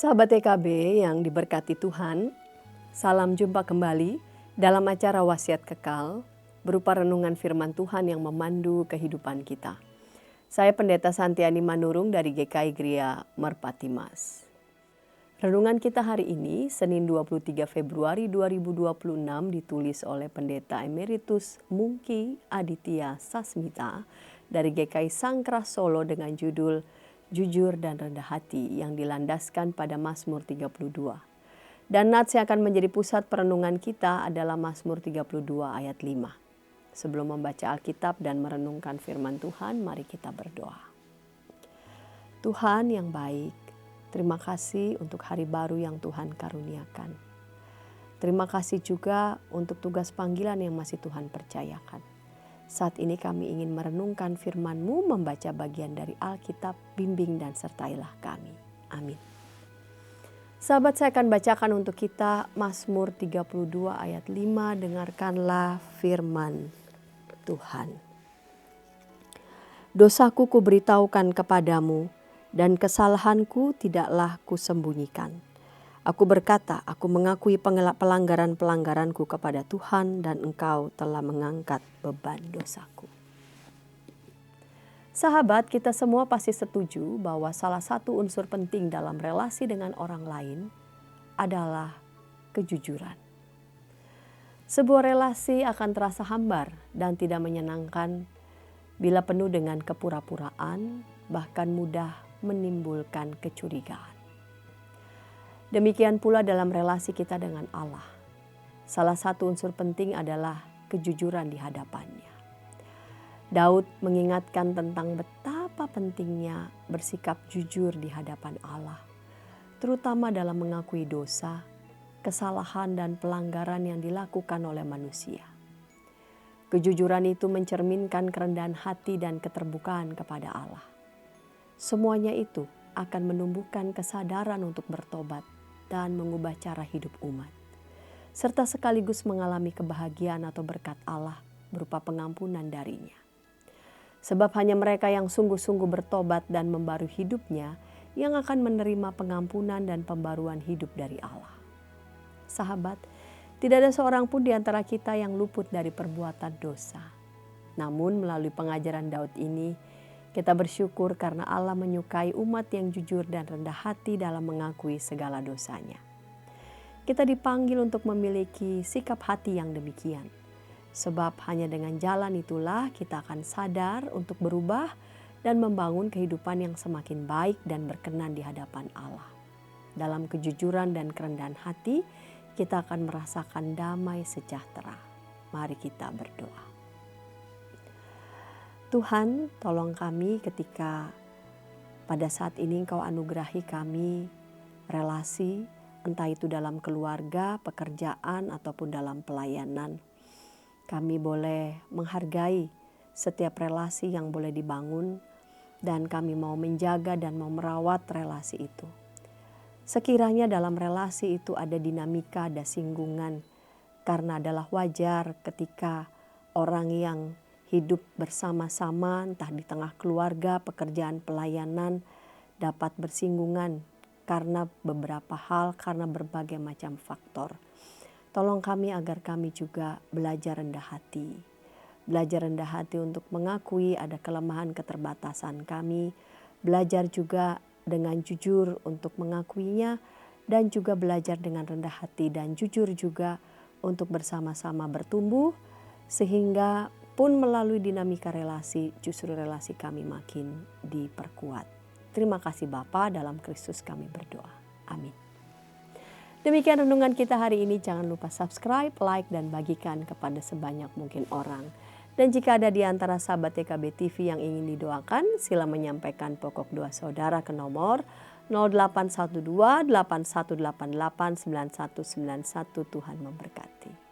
Sahabat TKB yang diberkati Tuhan, salam jumpa kembali dalam acara Wasiat Kekal berupa renungan firman Tuhan yang memandu kehidupan kita. Saya Pendeta Santiani Manurung dari GKI Gria Merpati Mas. Renungan kita hari ini, Senin 23 Februari 2026 ditulis oleh Pendeta Emeritus Mungki Aditya Sasmita dari GKI Sangkrah Solo dengan judul Jujur dan Rendah Hati yang dilandaskan pada Mazmur 32. Dan nats yang akan menjadi pusat perenungan kita adalah Mazmur 32 ayat 5. Sebelum membaca Alkitab dan merenungkan firman Tuhan, mari kita berdoa. Tuhan yang baik, terima kasih untuk hari baru yang Tuhan karuniakan. Terima kasih juga untuk tugas panggilan yang masih Tuhan percayakan. Saat ini kami ingin merenungkan firman-Mu, membaca bagian dari Alkitab, bimbing dan sertailah kami. Amin. Sahabat, saya akan bacakan untuk kita Mazmur 32 ayat 5, dengarkanlah firman Tuhan. Dosaku kuberitahukan kepadamu, dan kesalahanku tidaklah kusembunyikan. Aku berkata, aku mengakui pelanggaran-pelanggaranku kepada Tuhan dan Engkau telah mengangkat beban dosaku. Sahabat, kita semua pasti setuju bahwa salah satu unsur penting dalam relasi dengan orang lain adalah kejujuran. Sebuah relasi akan terasa hambar dan tidak menyenangkan bila penuh dengan kepura-puraan, bahkan mudah menimbulkan kecurigaan. Demikian pula dalam relasi kita dengan Allah. Salah satu unsur penting adalah kejujuran di hadapannya. Daud mengingatkan tentang betapa pentingnya bersikap jujur di hadapan Allah, terutama dalam mengakui dosa, kesalahan dan pelanggaran yang dilakukan oleh manusia. Kejujuran itu mencerminkan kerendahan hati dan keterbukaan kepada Allah. Semuanya itu akan menumbuhkan kesadaran untuk bertobat dan mengubah cara hidup umat, serta sekaligus mengalami kebahagiaan atau berkat Allah berupa pengampunan darinya. Sebab hanya mereka yang sungguh-sungguh bertobat dan membarui hidupnya yang akan menerima pengampunan dan pembaruan hidup dari Allah. Sahabat, tidak ada seorang pun di antara kita yang luput dari perbuatan dosa. Namun melalui pengajaran Daud ini, kita bersyukur karena Allah menyukai umat yang jujur dan rendah hati dalam mengakui segala dosanya. Kita dipanggil untuk memiliki sikap hati yang demikian. Sebab hanya dengan jalan itulah kita akan sadar untuk berubah dan membangun kehidupan yang semakin baik dan berkenan di hadapan Allah. Dalam kejujuran dan kerendahan hati, kita akan merasakan damai sejahtera. Mari kita berdoa. Tuhan, tolong kami ketika pada saat ini Engkau anugerahi kami relasi, entah itu dalam keluarga, pekerjaan, ataupun dalam pelayanan. Kami boleh menghargai setiap relasi yang boleh dibangun dan kami mau menjaga dan mau merawat relasi itu. Sekiranya dalam relasi itu ada dinamika, ada singgungan, karena adalah wajar ketika orang yang hidup bersama-sama entah di tengah keluarga, pekerjaan, pelayanan dapat bersinggungan karena beberapa hal, karena berbagai macam faktor. Tolong kami agar kami juga belajar rendah hati. Belajar rendah hati untuk mengakui ada kelemahan keterbatasan kami. Belajar juga dengan jujur untuk mengakuinya dan juga belajar dengan rendah hati dan jujur juga untuk bersama-sama bertumbuh sehingga pun melalui dinamika relasi, justru relasi kami makin diperkuat. Terima kasih Bapa, dalam Kristus kami berdoa. Amin. Demikian renungan kita hari ini. Jangan lupa subscribe, like, dan bagikan kepada sebanyak mungkin orang. Dan jika ada di antara sahabat TKB TV yang ingin didoakan, sila menyampaikan pokok doa saudara ke nomor 0812 8188 9191. Tuhan memberkati.